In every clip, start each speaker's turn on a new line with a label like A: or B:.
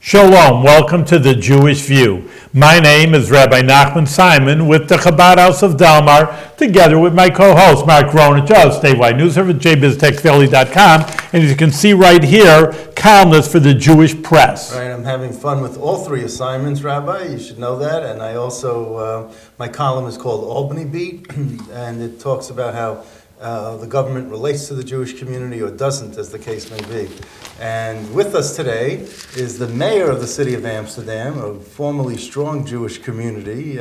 A: Shalom, welcome to the Jewish View. My name is Rabbi Nachman Simon with the Chabad House of Delmar, together with my co-host Mark Ronich of statewide news service, jbiztechphilly.com, and as you can see right here, columnist for the Jewish Press.
B: Right, I'm having fun with all three assignments, Rabbi, you should know that, and I also, my column is called Albany Beat, and it talks about how the government relates to the Jewish community or doesn't, as the case may be. And with us today is the mayor of the city of Amsterdam, a formerly strong Jewish community,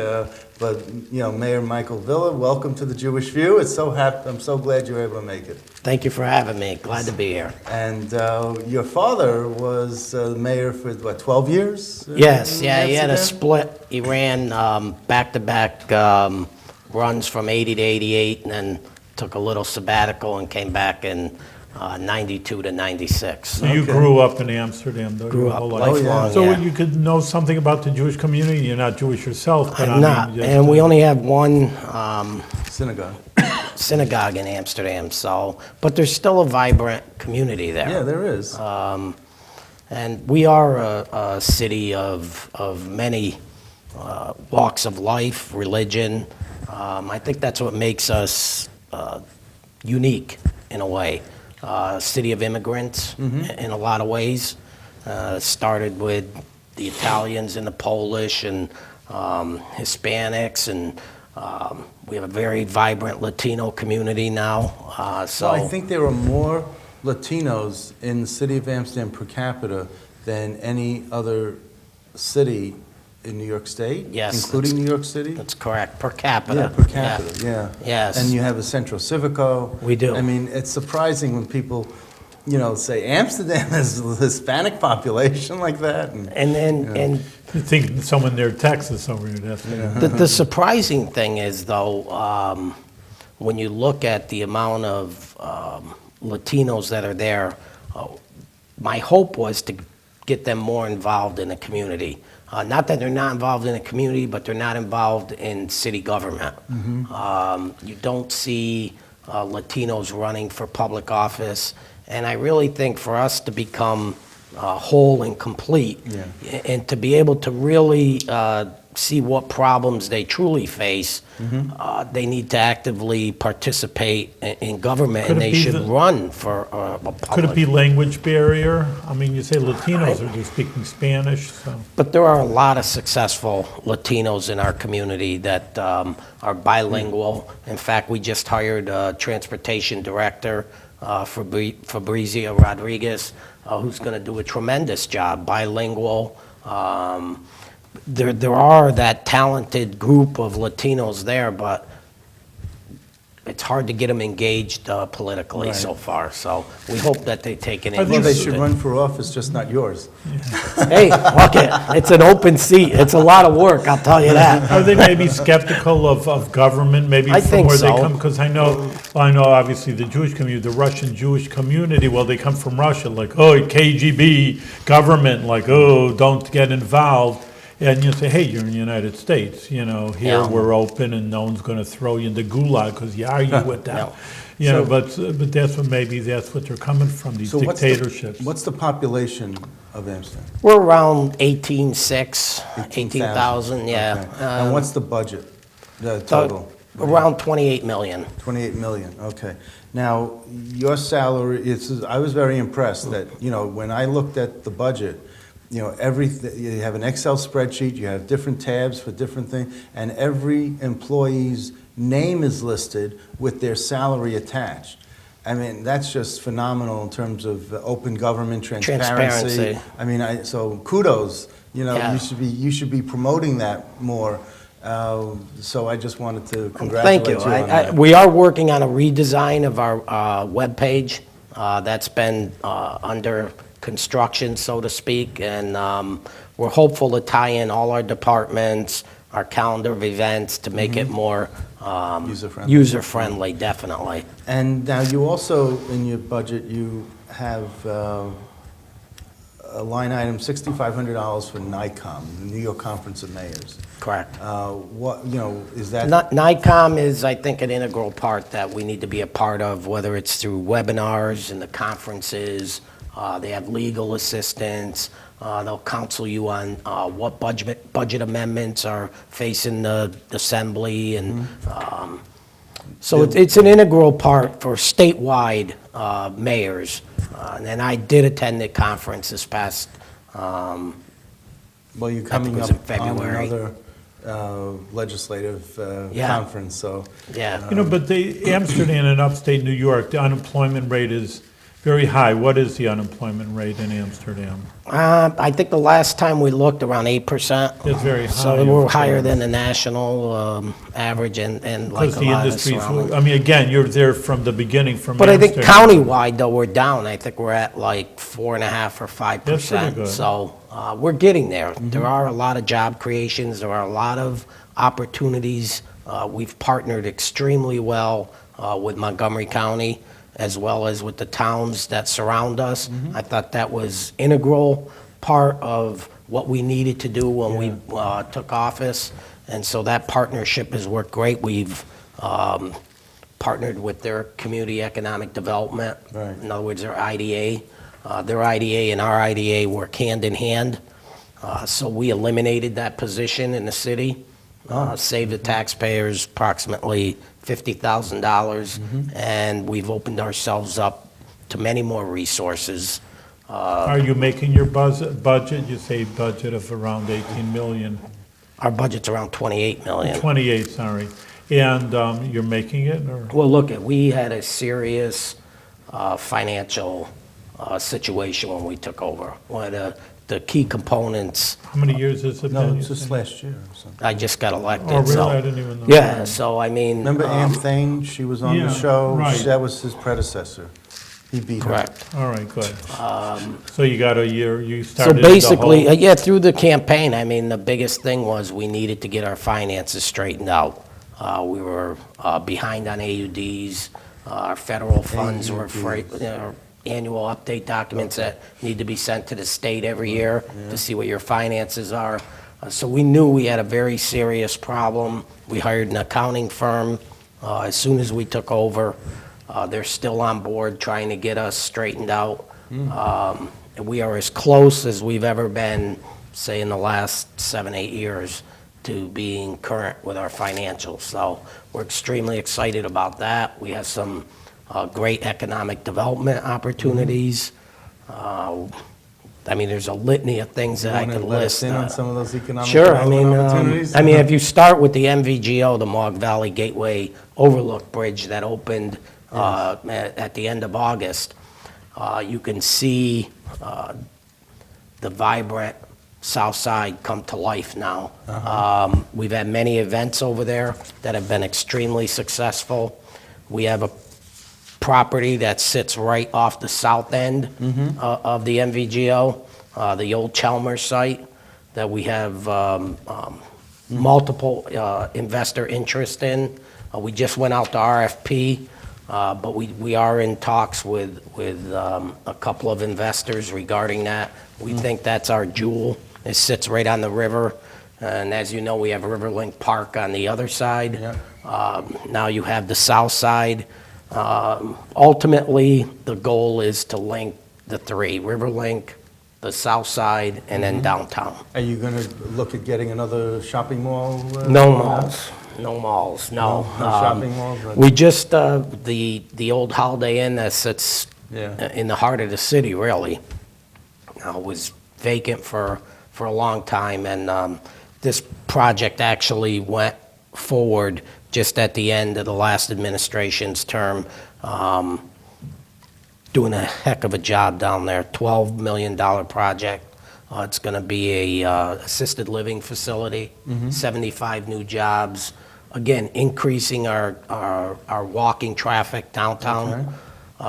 B: but Mayor Michael Villa. Welcome to the Jewish View. I'm so glad you were able to make it.
C: Thank you for having me. Glad to be here.
B: And your father was mayor for, 12 years?
C: Yes, he had a split. He ran back-to-back runs from 80 to 88, and then took a little sabbatical and came back in 92 to 96.
A: So you grew up in Amsterdam, though?
C: Grew
A: your
C: up
A: whole life.
C: lifelong,
A: So
C: yeah.
A: you could know something about the Jewish community? You're not Jewish yourself, but
C: I'm not, and we only have one synagogue in Amsterdam, but there's still a vibrant community there.
B: Yeah, there is.
C: And we are a city of many walks of life, religion. I think that's what makes us unique in a way. City of immigrants in a lot of ways. Started with the Italians and the Polish and Hispanics, and we have a very vibrant Latino community now.
B: So I think there are more Latinos in the city of Amsterdam per capita than any other city in New York State?
C: Yes.
B: Including New York City?
C: That's correct, per capita.
B: Yeah, per capita, yeah.
C: Yes.
B: And you have a Centro Civico.
C: We do.
B: I mean, it's surprising when people, say Amsterdam has a Hispanic population like that.
A: You think someone near Texas over here, that's
C: The surprising thing is, though, when you look at the amount of Latinos that are there, my hope was to get them more involved in the community. Not that they're not involved in the community, but they're not involved in city government. You don't see Latinos running for public office, and I really think for us to become whole and complete, and to be able to really see what problems they truly face, they need to actively participate in government, and they should run for a public.
A: Could it be language barrier? I mean, you say Latinos, are they speaking Spanish? So.
C: But there are a lot of successful Latinos in our community that are bilingual. In fact, we just hired a transportation director, Fabrizio Rodriguez, who's going to do a tremendous job, bilingual. There are that talented group of Latinos there, but it's hard to get them engaged politically so far. So we hope that they take an interest.
B: Well, they should run for office, just not yours.
C: Hey, look it, it's an open seat. It's a lot of work, I'll tell you that.
A: Are they maybe skeptical of government, maybe
C: I
A: from
C: think
A: where
C: so.
A: they come? Because I know obviously the Jewish community, the Russian Jewish community, well, they come from Russia, like, KGB, government, like, don't get involved. And you say, hey, you're in the United States, here we're open and no one's going to throw you in the gulag because you argue with them. But that's what they're coming from, these dictatorships.
B: What's the population of Amsterdam?
C: We're around 18,000, yeah.
B: Okay. And what's the budget, the total?
C: Around 28 million.
B: 28 million, okay. Now, your salary, I was very impressed that, when I looked at the budget, everything, you have an Excel spreadsheet, you have different tabs for different things, and every employee's name is listed with their salary attached. I mean, that's just phenomenal in terms of open government transparency. I mean, so kudos. You should be promoting that more. So I just wanted to congratulate you.
C: Thank you. We are working on a redesign of our webpage. That's been under construction, so to speak, and we're hopeful to tie in all our departments, our calendar of events to make it more user-friendly, definitely.
B: And now you also, in your budget, you have a line item, $6,500 for NICOM, the New York Conference of Mayors.
C: Correct.
B: Is that?
C: NICOM is, I think, an integral part that we need to be a part of, whether it's through webinars and the conferences, They have legal assistance. They'll counsel you on what budget amendments are facing the assembly, and so it's an integral part for statewide mayors. And I did attend the conference this past,
B: Well, you're coming
C: was
B: up
C: in February.
B: on another legislative
C: Yeah.
B: conference, so.
C: yeah.
A: But Amsterdam and upstate New York, the unemployment rate is very high. What is the unemployment rate in Amsterdam?
C: I think the last time we looked, around 8%.
A: It's very high.
C: So we're
A: of
C: higher
A: course.
C: than the national average, and like
A: Because
C: a
A: the
C: lot of
A: industry's,
C: surrounding.
A: I mean, again, you're there from the beginning, from
C: But I think
A: Amsterdam.
C: countywide, though, we're down. I think we're at like 4.5 or 5%.
A: That's pretty good.
C: So we're getting there. There are a lot of job creations. There are a lot of opportunities. We've partnered extremely well with Montgomery County, as well as with the towns that surround us. I thought that was integral part of what we needed to do when we took office. And so that partnership has worked great. We've partnered with their community economic development.
B: Right.
C: In other words, their IDA. Their IDA and our IDA work hand in hand. So we eliminated that position in the city, saved the taxpayers approximately $50,000, and we've opened ourselves up to many more resources.
A: Are you making your budget? You say budget of around 18 million,
C: Our budget's around 28 million.
A: 28, sorry. And you're making it, or?
C: Well, look, we had a serious financial situation when we took over. One of the key components,
A: How many years has it
B: No,
A: been?
B: it's
A: you
B: just
A: think?
B: last year or something.
C: I just got elected.
A: Oh, really?
C: so-
A: I didn't even know.
C: Yeah, so I mean.
B: Remember Ann Thane? She was on the
A: Yeah,
B: show.
A: right.
B: That was his predecessor. He beat her.
C: Correct.
A: All right, good. So you got a year, you
C: So
A: started the
C: basically,
A: whole-
C: yeah, through the campaign, I mean, the biggest thing was we needed to get our finances straightened out. We were behind on AUDs. Our federal funds were annual update documents that need to be sent to the state every year to see what your finances are. So we knew we had a very serious problem. We hired an accounting firm as soon as we took over. They're still on board trying to get us straightened out. And we are as close as we've ever been, say, in the last 7, 8 years to being current with our financials. So we're extremely excited about that. We have some great economic development opportunities. I mean, there's a litany of things that I
B: Want to
C: could
B: let us
C: list.
B: in on some of those economic
C: Sure, I mean,
B: development opportunities?
C: if you start with the MVGO, the Mohawk Valley Gateway Overlook Bridge that opened at the end of August, you can see the vibrant South Side come to life now. We've had many events over there that have been extremely successful. We have a property that sits right off the south end of the MVGO, the old Chalmers site, that we have multiple investor interest in. We just went out to RFP, but we are in talks with a couple of investors regarding that. We think that's our jewel. It sits right on the river, and as you know, we have Riverlink Park on the other side.
B: Yeah.
C: Now you have the south side. Ultimately, the goal is to link the three, Riverlink, the south side, and then downtown.
B: Are you going to look at getting another shopping mall?
C: No malls, no malls, no.
B: No shopping malls?
C: We just, the old Holiday Inn that sits
B: Yeah.
C: in the heart of the city, really, was vacant for a long time, and this project actually went forward just at the end of the last administration's term, doing a heck of a job down there, $12 million project. It's going to be a assisted living facility, 75 new jobs, again, increasing our walking traffic downtown.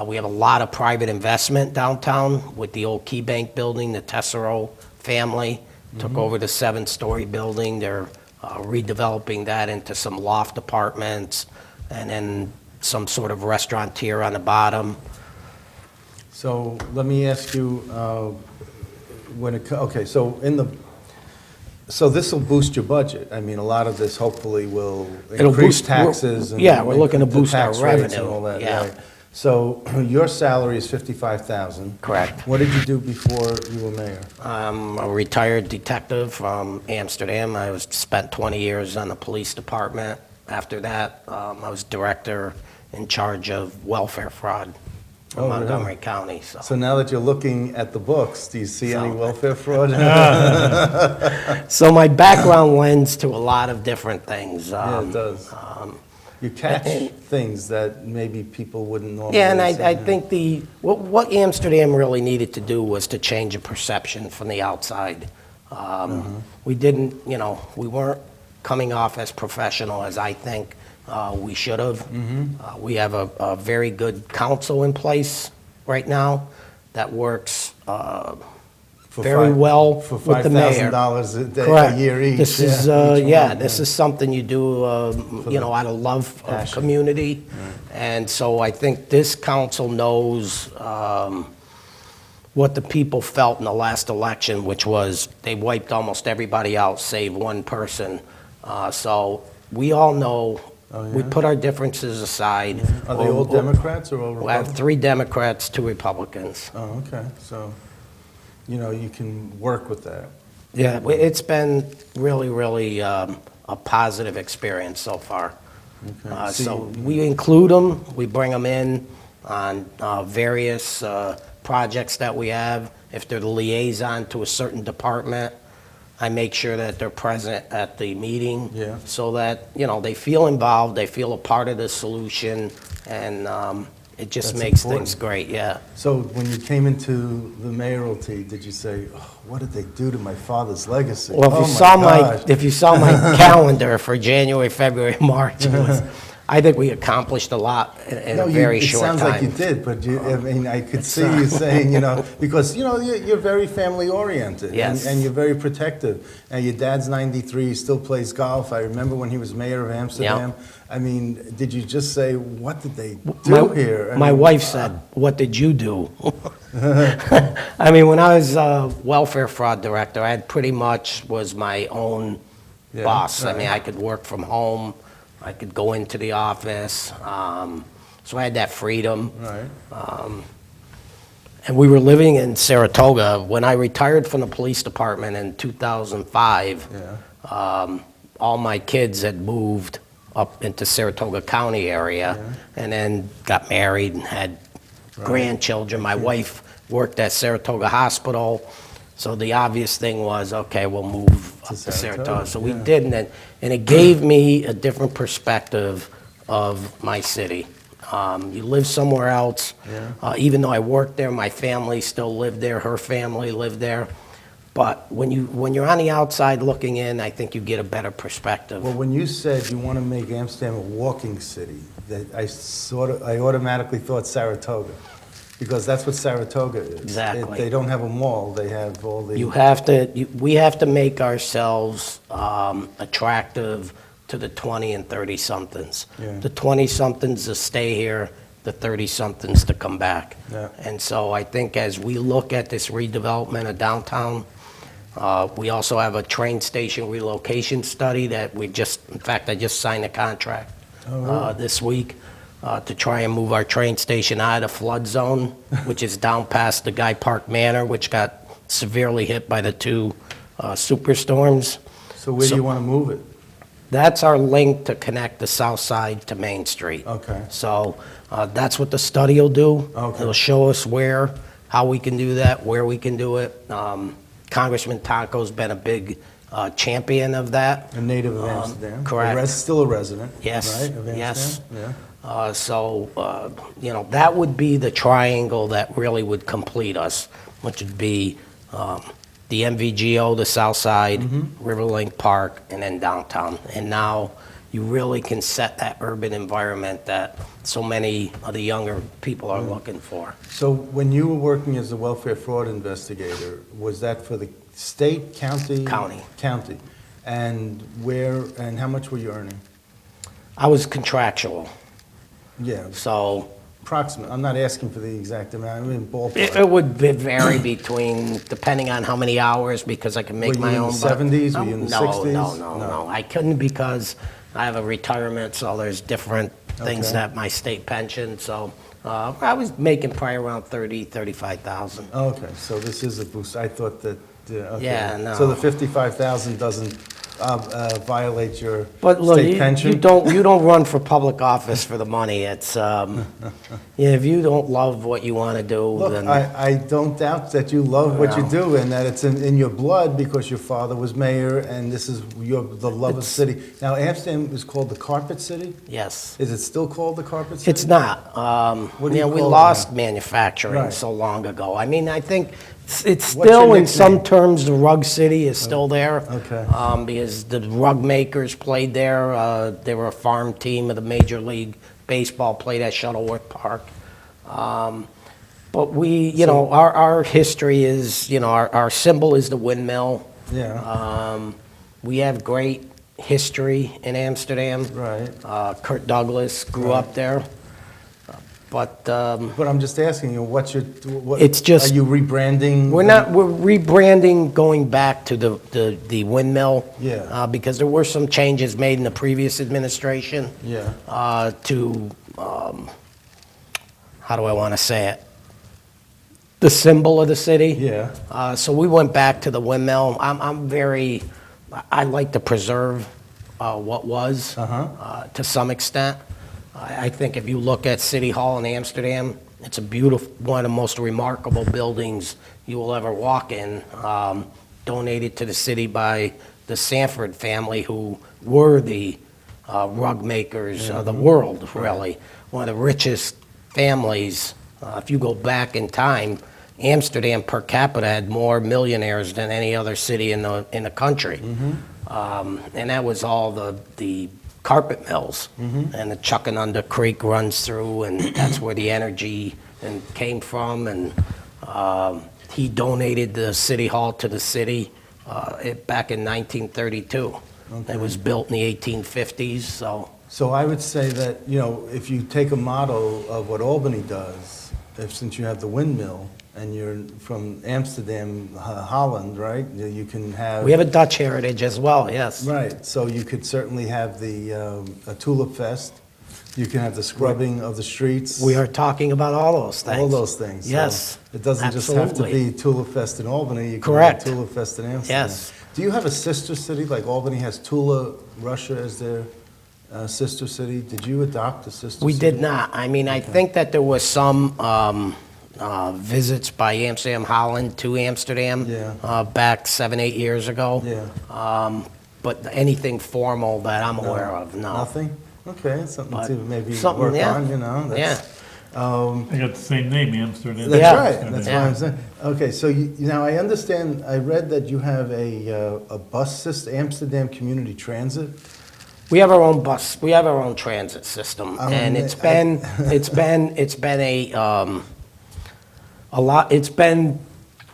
C: We have a lot of private investment downtown with the old Key Bank building. The Tessero family took over the 7-story building. They're redeveloping that into some loft apartments and then some sort of restaurateur on the bottom.
B: So let me ask you, okay, so this will boost your budget. I mean, a lot of this hopefully will
C: It'll
B: increase
C: boost-
B: taxes. And
C: yeah, we're looking to
B: the
C: boost our
B: tax rates and
C: revenue,
B: all that,
C: yeah.
B: right. So your salary is 55,000.
C: Correct.
B: What did you do before you were mayor?
C: I'm a retired detective from Amsterdam. Spent 20 years on the police department. After that, I was director in charge of welfare fraud for
B: Oh, really?
C: Montgomery County.
B: So now that you're looking at the books, do you see any
C: So-
B: welfare fraud?
C: So my background lends to a lot of different things.
B: Yeah, it does. You catch things that maybe people wouldn't normally
C: Yeah, and
B: see.
C: I think what Amsterdam really needed to do was to change a perception from the outside. We didn't, we weren't coming off as professional as I think we should have. We have a very good council in place right now that works
B: For
C: very
B: five-
C: well
B: for
C: with the mayor.
B: $5,000 a
C: Correct.
B: year each.
C: This is,
B: each one,
C: this is something you do, out of love of
B: passion.
C: community. And so I think this council knows what the people felt in the last election, which was they wiped almost everybody out save one person. So we all know, we
B: yeah?
C: put our differences aside.
B: Are they all Democrats or all
C: We have
B: Republicans?
C: 3 Democrats, 2 Republicans.
B: Oh, okay, so, you can work with that.
C: Yeah, it's been really, really a positive experience so far.
B: Okay.
C: So we include them, we bring them in on various projects that we have. If they're the liaison to a certain department, I make sure that they're present at the meeting.
B: Yeah.
C: So that, they feel involved, they feel a part of the solution, and it just
B: That's
C: makes
B: important.
C: things great, yeah.
B: So when you came into the mayoralty, did you say, oh, what did they do to my father's legacy?
C: Well,
B: Oh
C: if
B: gosh.
C: you saw my calendar for January, February, March, I think we accomplished a lot in
B: No,
C: a very short time.
B: It sounds like you did, but I could see you saying, because, you're very family-oriented.
C: Yes.
B: And you're very protective. And your dad's 93, he still plays golf. I remember when he was mayor of Amsterdam. I mean, did you just say, what did they do here?
C: My wife said, "What did you do?" I mean, when I was welfare fraud director, I pretty much was my own
B: Yeah,
C: boss. I
B: right.
C: mean, I could work from home, I could go into the office, so I had that freedom.
B: Right.
C: And we were living in Saratoga. When I retired from the police department in 2005,
B: Yeah.
C: all my kids had moved up into Saratoga County area, and then got married and had grandchildren. My wife worked at Saratoga Hospital, so the obvious thing was, okay, we'll move up to
B: Saratoga,
C: Saratoga. So we
B: yeah.
C: did, and it gave me a different perspective of my city. You live somewhere else.
B: Yeah.
C: Even though I worked there, my family still lived there, her family lived there. But when you're on the outside looking in, I think you get a better perspective.
B: Well, when you said you want to make Amsterdam a walking city, that I automatically thought Saratoga, because that's what Saratoga is.
C: Exactly.
B: They don't have a mall, they have all the...
C: We have to make ourselves attractive to the 20 and 30-somethings.
B: Yeah.
C: The 20-somethings to stay here, the 30-somethings to come back.
B: Yeah.
C: And so I think as we look at this redevelopment of downtown, we also have a train station relocation study that in fact, I just signed a contract this week to try and move our train station out of the flood zone, which is down past the Guy Park Manor, which got severely hit by the 2 superstorms.
B: So where do you want to move it?
C: That's our link to connect the south side to Main Street.
B: Okay.
C: So that's what the study will do.
B: Okay.
C: It'll show us how we can do that, where we can do it. Congressman Tonko's been a big champion of that.
B: A native of Amsterdam?
C: correct.
B: Still a resident,
C: Yes,
B: right, of Amsterdam?
C: yes.
B: Yeah.
C: That would be the triangle that really would complete us, which would be the MVGO, the south side, Riverlink Park, and then downtown. And now you really can set that urban environment that so many of the younger people are looking for.
B: So when you were working as a welfare fraud investigator, was that for the state, county?
C: County.
B: County. And how much were you earning?
C: I was contractual,
B: Yeah,
C: so
B: approximate. I'm not asking for the exact amount, I mean ballpark.
C: it would vary between, depending on how many hours, because I can make
B: Were
C: my
B: you in
C: own.
B: the
C: but-
B: 70s? Were you in the
C: No,
B: 60s?
C: No. I couldn't because I have a retirement, so there's different things
B: Okay.
C: that my state pension, so I was making probably around 35,000.
B: Okay, so this is a boost. I thought that, okay.
C: Yeah, no.
B: So the 55,000 doesn't violate your
C: But look,
B: state
C: you
B: pension?
C: don't run for public office for the money. It's, yeah, if you don't love what you want to do,
B: Look,
C: then.
B: I don't doubt that you love what you
C: No.
B: do and that it's in your blood because your father was mayor and this is the love of the city. Now, Amsterdam is called the Carpet City?
C: Yes.
B: Is it still called the Carpet City?
C: It's not.
B: What do you
C: We
B: call it
C: lost
B: now?
C: manufacturing
B: Right.
C: so long ago. I mean, I think it's
B: What's your
C: still, in some
B: nickname?
C: terms, the Rug City is still there.
B: Okay.
C: Because the rug makers played there. They were a farm team of the Major League Baseball, played at Shuttleworth Park. But our history is, our symbol is the windmill.
B: Yeah,
C: We have great history in Amsterdam.
B: right.
C: Kurt Douglas grew
B: Right.
C: up there. But
B: But I'm just asking you,
C: It's just-
B: are you rebranding?
C: we're rebranding, going back to the windmill.
B: Yeah.
C: Because there were some changes made in the previous administration.
B: Yeah.
C: To, how do I want to say it? The symbol of the city.
B: Yeah.
C: So we went back to the windmill. I like to preserve what was to some extent. I think if you look at City Hall in Amsterdam, it's a beautiful, one of the most remarkable buildings you will ever walk in, donated to the city by the Sanford family, who were the rug makers of the world, really. One of the richest families. If you go back in time, Amsterdam per capita had more millionaires than any other city in the country. And that was all the carpet mills. And the Chuckanunda Creek runs through, and that's where the energy came from. And he donated the city hall to the city back in 1932. It was built in the 1850s, so.
B: So I would say that, if you take a model of what Albany does, since you have the windmill, and you're from Amsterdam, Holland, right? You can have...
C: We have a Dutch heritage as well, yes.
B: Right, so you could certainly have a Tulip Fest. You can have the scrubbing of the streets.
C: We are talking about all those things.
B: All those things. So
C: Yes,
B: it doesn't just have to
C: absolutely.
B: be Tulip Fest in Albany. You can
C: Correct.
B: have Tulip Fest in Amsterdam.
C: Yes.
B: Do you have a sister city, like Albany has Tula, Russia as their sister city? Did you adopt a sister
C: We
B: city?
C: did not. I mean, I think that there was some visits by Amsterdam Holland to Amsterdam
B: Yeah.
C: back 7-8 years ago.
B: Yeah.
C: But anything formal that I'm aware of, no.
B: Nothing? Okay, something
C: But
B: to maybe
C: something,
B: work
C: yeah.
B: on,
C: Yeah.
A: They got the same name, Amsterdam.
B: That's
C: Yeah.
B: right, that's
C: Yeah.
B: what I'm saying. Okay, so now I understand, I read that you have a bus system, Amsterdam Community Transit.
C: We have our own bus, we have our own transit system, and
B: I-
C: it's been a lot, it's been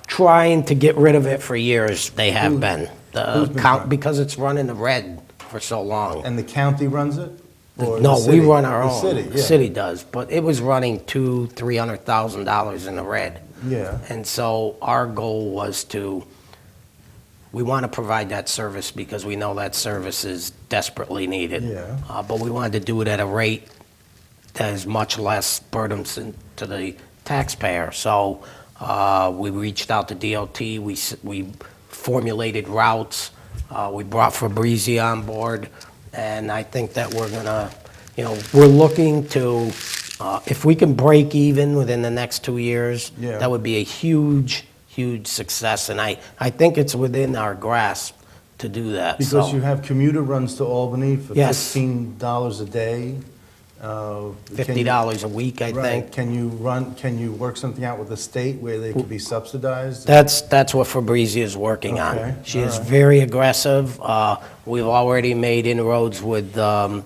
C: trying to get rid of it for years, they have been.
B: who's been trying?
C: Because it's run in the red for so long.
B: And the county runs it? Or the
C: No, we
B: city?
C: run our
B: The
C: own.
B: city,
C: The
B: yeah.
C: city does, but it was running $200,000-$300,000 in the red.
B: Yeah,
C: And so our goal was we want to provide that service because we know that service is desperately needed.
B: Yeah.
C: But we wanted to do it at a rate that is much less burdensome to the taxpayer. So we reached out to DOT, we formulated routes, we brought Fabrizi on board, and I think that we're gonna, we're looking to, if we can break even within the next 2 years,
B: Yeah.
C: that would be a huge, huge success, and I think it's within our grasp to do that, so.
B: because you have commuter runs to Albany for
C: Yes.
B: $15 a day.
C: $50 a week, I
B: Right,
C: think.
B: can you work something out with the state where they could be subsidized?
C: That's what Fabrizi is working
B: Okay,
C: on. She
B: all
C: is
B: right.
C: very aggressive. We've already made inroads with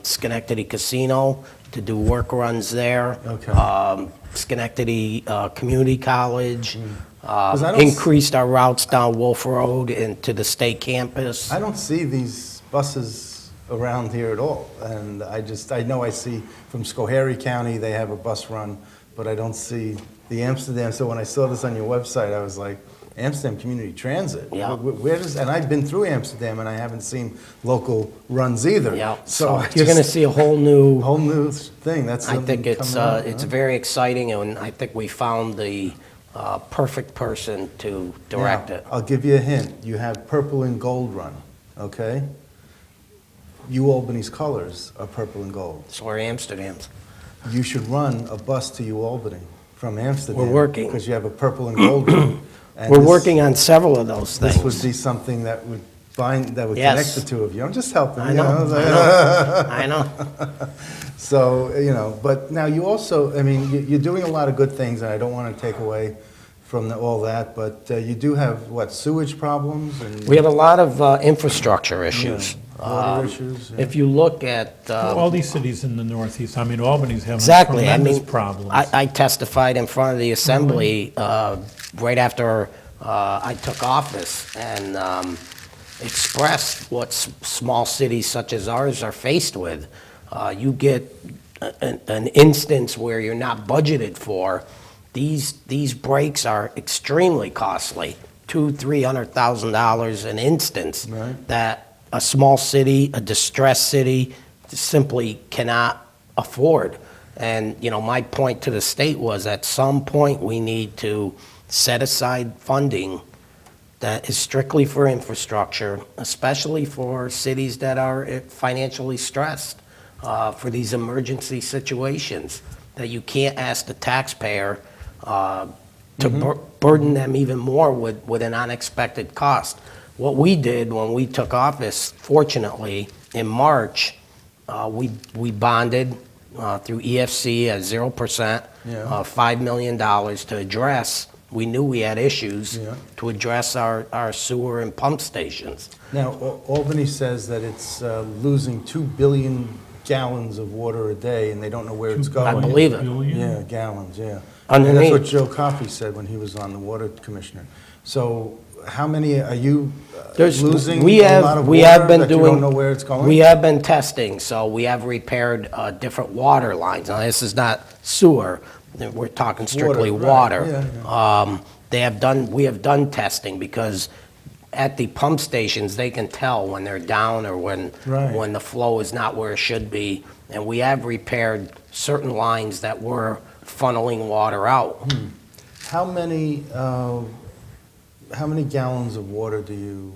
C: Schenectady Casino to do work runs there.
B: Okay.
C: Schenectady Community College,
B: 'Cause I don't s-
C: increased our routes down Wolf Road into the state campus.
B: I don't see these buses around here at all, and I know I see from Schoharie County, they have a bus run, but I don't see the Amsterdam, so when I saw this on your website, I was like, Amsterdam Community Transit.
C: Yeah.
B: Where does, and I've been through Amsterdam and I haven't seen local runs either.
C: Yeah,
B: So
C: so
B: I
C: you're gonna
B: just-
C: see a whole new,
B: Whole new thing, that's.
C: I think it's
B: coming up, huh?
C: very exciting, and I think we found the perfect person to direct
B: Now,
C: it.
B: I'll give you a hint. You have purple and gold run, okay? U Albany's colors are purple and gold.
C: So we're Amsterdam's.
B: You should run a bus to U Albany from Amsterdam.
C: We're working.
B: Because you have a purple and gold run. And
C: We're
B: this-
C: working on several of those
B: This would
C: things.
B: be something that would bind, that would
C: Yes.
B: connect the two of you. I'm just helping,
C: I
B: you
C: know,
B: know?
C: I know.
B: So, you know, but now you also, I mean, you're doing a lot of good things, and I don't want to take away from all that, but you do have, what, sewage problems and?
C: We have a lot of infrastructure issues.
B: Water issues, yeah.
C: If you look at,
A: All these cities in the Northeast, I mean, Albany's having
C: exactly, I
A: tremendous
C: mean,
A: problems.
C: I testified in front of the assembly right after I took office and expressed what small cities such as ours are faced with. You get an instance where you're not budgeted for. These breaks are extremely costly, $200,000-$300,000 an instance.
B: Right.
C: That a small city, a distressed city, simply cannot afford. And, you know, my point to the state was at some point we need to set aside funding that is strictly for infrastructure, especially for cities that are financially stressed, for these emergency situations, that you can't ask the taxpayer to burden them even more with an unexpected cost. What we did when we took office, fortunately, in March, we bonded through EFC at 0%,
B: Yeah.
C: $5 million to address, we knew we had issues,
B: Yeah.
C: to address our sewer and pump stations.
B: Now, Albany says that it's losing 2 billion gallons of water a day, and they don't know where it's going.
C: I believe it.
A: Billion?
B: Yeah, gallons, yeah. And that's
C: Underneath.
B: what Joe Coffey said when he was on the water commissioner. So how many, are you losing
C: We
B: a
C: have-
B: lot of
C: we
B: water
C: have been
B: that you
C: doing-
B: don't know where it's going?
C: We have been testing, so we have repaired different water lines. Now, this is not sewer, we're talking strictly
B: Water, right,
C: water. We have done testing because at the pump stations, they can tell when they're down or
B: Right.
C: when the flow is not where it should be. And we have repaired certain lines that were funneling water out.
B: How many gallons of water do you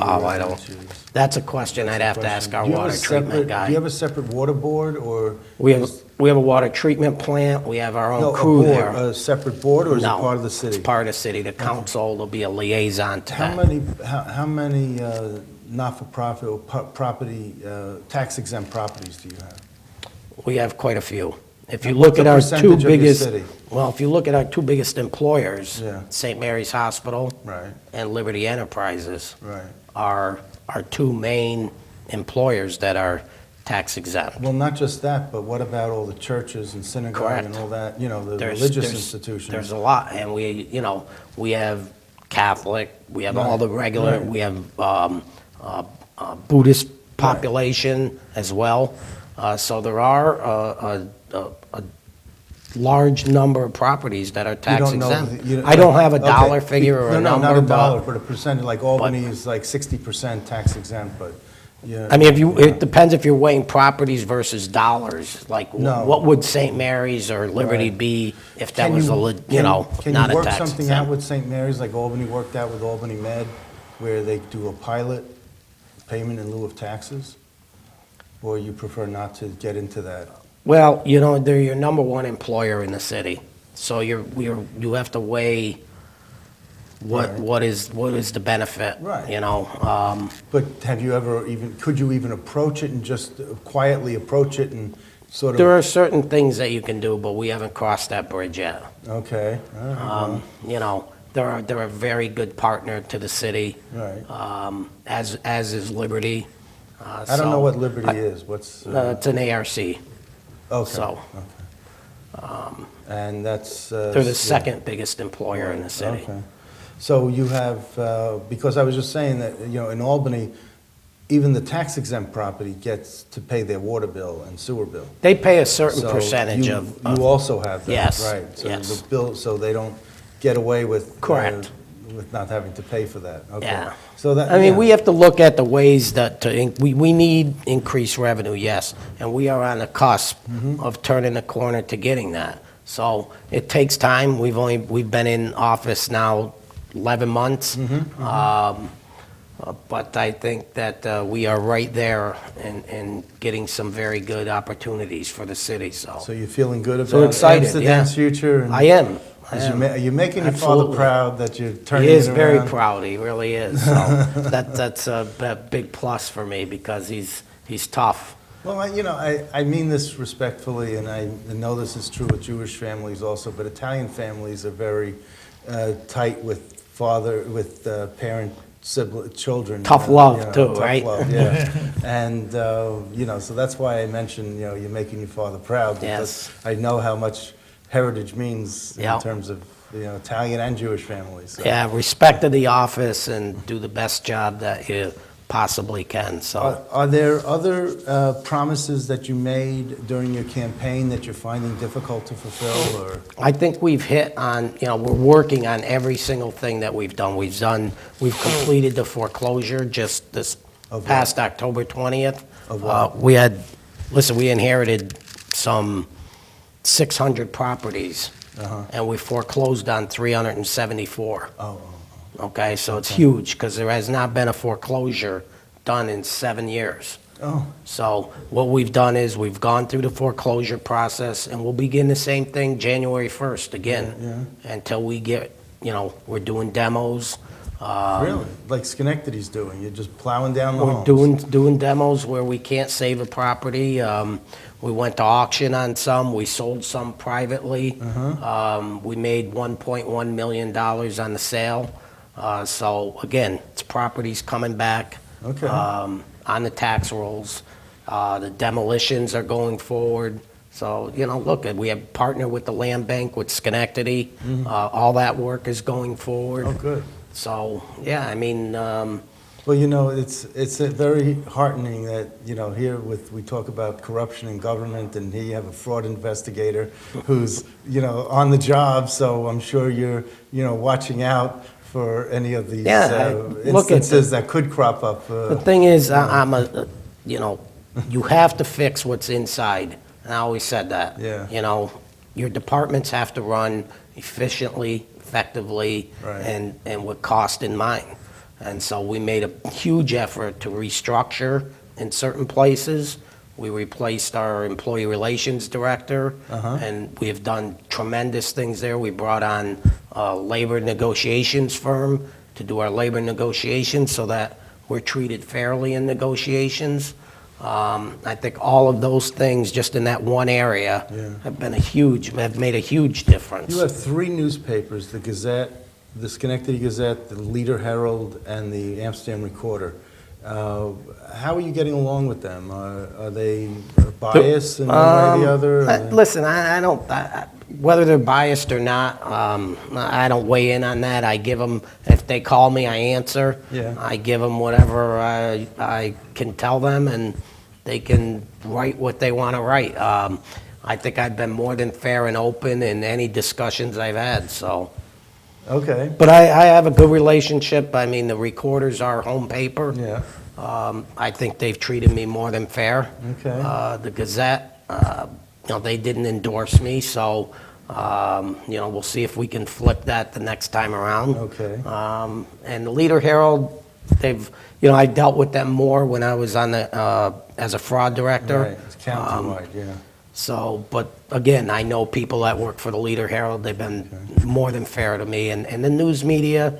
C: Oh, I don't-
B: residents use?
C: That's a question I'd have to ask our
B: Do you have a
C: water treatment
B: separate-
C: guy.
B: Do you have a separate water board, or?
C: We have a water treatment plant, we have our
B: No,
C: own
B: a
C: crew
B: board,
C: there.
B: a separate board, or is it
C: No,
B: part of the city?
C: It's part of the city. The council will be a liaison to
B: How
C: that.
B: many, how many not-for-profit or property, tax exempt properties do you have?
C: We have quite a few. If you
B: And
C: look
B: what's
C: at
B: the
C: our
B: percentage
C: two
B: of your
C: biggest,
B: city?
C: well, if you look at our two biggest employers,
B: Yeah.
C: St. Mary's Hospital
B: Right,
C: and Liberty Enterprises
B: right.
C: are our two main employers that are tax exempt.
B: Well, not just that, but what about all the churches and synagogue
C: Correct.
B: and all that, you know, the
C: There's-
B: religious
C: there's-
B: institutions?
C: There's a lot, and we have Catholic, we have all
B: Right,
C: the regular,
B: right.
C: we have Buddhist population as well. So there are a large number of properties that are
B: You
C: tax
B: don't know
C: exempt.
B: the- you-
C: I don't have a
B: okay.
C: dollar figure or a
B: No,
C: number,
B: not a dollar,
C: but,
B: but a percentage, like Albany is like 60% tax exempt, but, yeah.
C: I mean, it depends if you're weighing properties versus dollars. Like,
B: No.
C: what would St. Mary's or Liberty
B: Right.
C: be if that
B: Can
C: was
B: Can
C: not
B: you
C: a
B: work
C: tax
B: something out
C: exempt?
B: with St. Mary's, like Albany worked out with Albany Med, where they do a pilot payment in lieu of taxes? Or you prefer not to get into that?
C: Well, they're your number one employer in the city, so you have to weigh
B: Right.
C: what is the benefit,
B: Right. But have you ever could you even approach it and just quietly approach it and sort of?
C: There are certain things that you can do, but we haven't crossed that bridge yet.
B: Okay, all right, well,
C: They're a very good partner to the city,
B: right.
C: as is Liberty.
B: I don't know what Liberty is, what's?
C: It's an ARC,
B: Okay,
C: so
B: okay. And that's.
C: they're the second biggest employer in the city.
B: Okay. So you have, because I was just saying that, in Albany, even the tax exempt property gets to pay their water bill and sewer bill.
C: They pay a certain
B: So
C: percentage
B: you also have that,
C: Yes,
B: right? So
C: yes.
B: the bill, so they don't get away with.
C: Correct.
B: with not having to pay for that. Okay.
C: Yeah.
B: So that,
C: I mean,
B: yeah.
C: we have to look at the ways that we need increased revenue, yes, and we are on the cusp of turning the corner to getting that. So it takes time. We've been in office now 11 months. But I think that we are right there in getting some very good opportunities for the city, so.
B: So you're feeling good about
C: So excited,
B: Amsterdam's
C: yeah.
B: future? And
C: I am.
B: Are you making your father
C: Absolutely.
B: proud that you're turning
C: He is
B: it
C: very
B: around?
C: proud, he really is, so that's a big plus for me because he's tough.
B: Well, I mean this respectfully, and I know this is true with Jewish families also, but Italian families are very tight with parent, sibling, children.
C: Tough love, too,
B: tough
C: right?
B: love, yeah. And, so that's why I mentioned, you're making your father proud, because
C: Yes.
B: I know how much heritage means
C: Yeah.
B: in terms of, Italian and Jewish families. So.
C: Yeah, respect to the office and do the best job that you possibly can, so.
B: Are there other promises that you made during your campaign that you're finding difficult to fulfill, or?
C: I think we've hit on, we're working on every single thing that we've done. We've completed the foreclosure just this
B: Of what?
C: past October 20th.
B: Of what?
C: We inherited some 600 properties, and we foreclosed on 374.
B: Oh,
C: Okay, so it's huge, because there has not been a foreclosure done in 7 years.
B: oh,
C: So what we've done is we've gone through the foreclosure process, and we'll begin the same thing January 1st again, until we get, we're doing demos.
B: really? Like Schenectady's doing? You're just plowing down the
C: We're
B: homes?
C: doing demos where we can't save a property. We went to auction on some, we sold some privately. We made $1.1 million on the sale. So again, it's properties coming back.
B: Okay.
C: On the tax rolls. The demolitions are going forward. So, look, we have partnered with the land bank with Schenectady. All that work is going forward.
B: Oh, good.
C: So, yeah, I mean,
B: Well, it's very heartening that, here we talk about corruption in government, and here you have a fraud investigator who's, on the job, so I'm sure you're, watching out for any of these
C: look at
B: instances that could crop up.
C: the thing is, you have to fix what's inside. And I always said that.
B: Yeah.
C: Your departments have to run efficiently, effectively,
B: Right.
C: and with cost in mind. And so we made a huge effort to restructure in certain places. We replaced our employee relations director, and we have done tremendous things there. We brought on a labor negotiations firm to do our labor negotiations so that we're treated fairly in negotiations. I think all of those things, just in that one area, have made a huge difference.
B: You have 3 newspapers, the Gazette, the Schenectady Gazette, the Leader Herald, and the Amsterdam Recorder. How are you getting along with them? Are they biased in one way or the other?
C: Listen, I don't, whether they're biased or not, I don't weigh in on that. I give them, if they call me, I answer.
B: Yeah.
C: I give them whatever I can tell them, and they can write what they want to write. I think I've been more than fair and open in any discussions I've had, so.
B: Okay.
C: But I have a good relationship. I mean, the Recorder's our home paper.
B: Yeah.
C: I think they've treated me more than fair.
B: Okay.
C: The Gazette, they didn't endorse me, so, we'll see if we can flip that the next time around.
B: Okay.
C: And the Leader Herald, I dealt with them more when I was on as a fraud director.
B: Right. It's countywide, yeah.
C: So, but again, I know people that work for the Leader Herald, they've been more than fair to me. And the news media,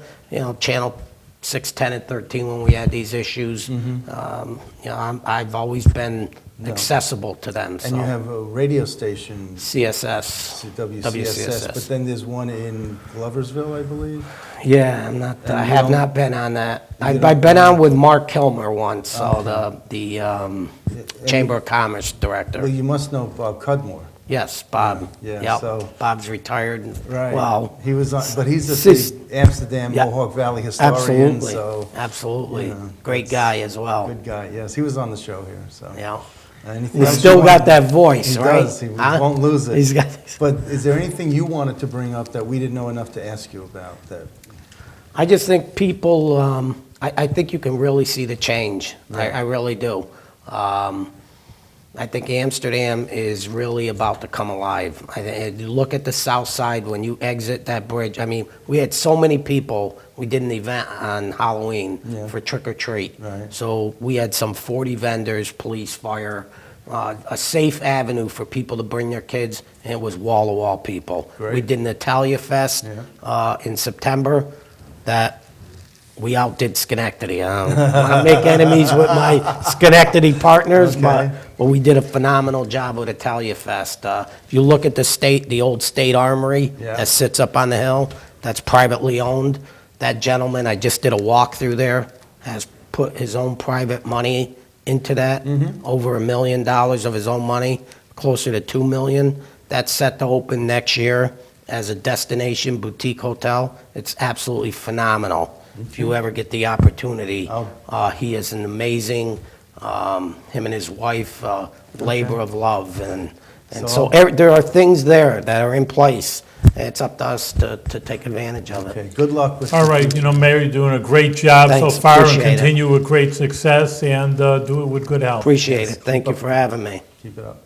C: Channel 6, 10, and 13, when we had these issues, I've always been accessible to them, so.
B: And you have a radio station,
C: CSS.
B: WCSS, but then there's one in Gloversville, I believe?
C: Yeah, I
B: you
C: have
B: don't-
C: not been on that.
B: You
C: I've
B: don't-
C: been on with Mark Kilmer once, so the Chamber of Commerce director.
B: Well, you must know Bob Cudmore.
C: Yes, Bob.
B: Yeah,
C: Yep.
B: so-
C: Bob's retired.
B: Right.
C: Well,
B: He was on, but he's
C: Sis-
B: a big Amsterdam,
C: Yeah.
B: Mohawk Valley historian,
C: absolutely,
B: so.
C: absolutely.
B: Yeah,
C: Great
B: that's
C: guy as well.
B: Good guy, yes. He was on the show here, so.
C: Yeah.
B: Anything
C: He's
B: else
C: still
B: you
C: got
B: want-
C: that voice,
B: He
C: right?
B: does. He
C: Huh?
B: won't lose it.
C: He's got.
B: But is there anything you wanted to bring up that we didn't know enough to ask you about that?
C: I just think people, I think you can really see the change. I really do. I think Amsterdam is really about to come alive. You look at the south side when you exit that bridge. I mean, we had so many people. We did an event on Halloween for trick or treat.
B: Right.
C: So we had some 40 vendors, police, fire, a safe avenue for people to bring their kids, and it was wall-to-wall people.
B: Great.
C: We did an Italia Fest in September that we outdid Schenectady. I don't want to make enemies with my Schenectady partners,
B: Okay.
C: but we did a phenomenal job with Italia Fest. If you look at the old state armory that sits up on the hill, that's privately owned. That gentleman, I just did a walkthrough there, has put his own private money into that, over $1 million of his own money, closer to $2 million. That's set to open next year as a destination boutique hotel. It's absolutely phenomenal. If you ever get the opportunity, he is an amazing, him and his wife, labor of love. And so there are things there that are in place. It's up to us to take advantage of it.
B: Okay, good luck with.
A: All right, Mayor, you're doing a great job so
C: Thanks,
A: far and
C: appreciate it.
A: continue with great success and do it with good health.
C: Appreciate it. Thank you for having me.
B: Keep it up.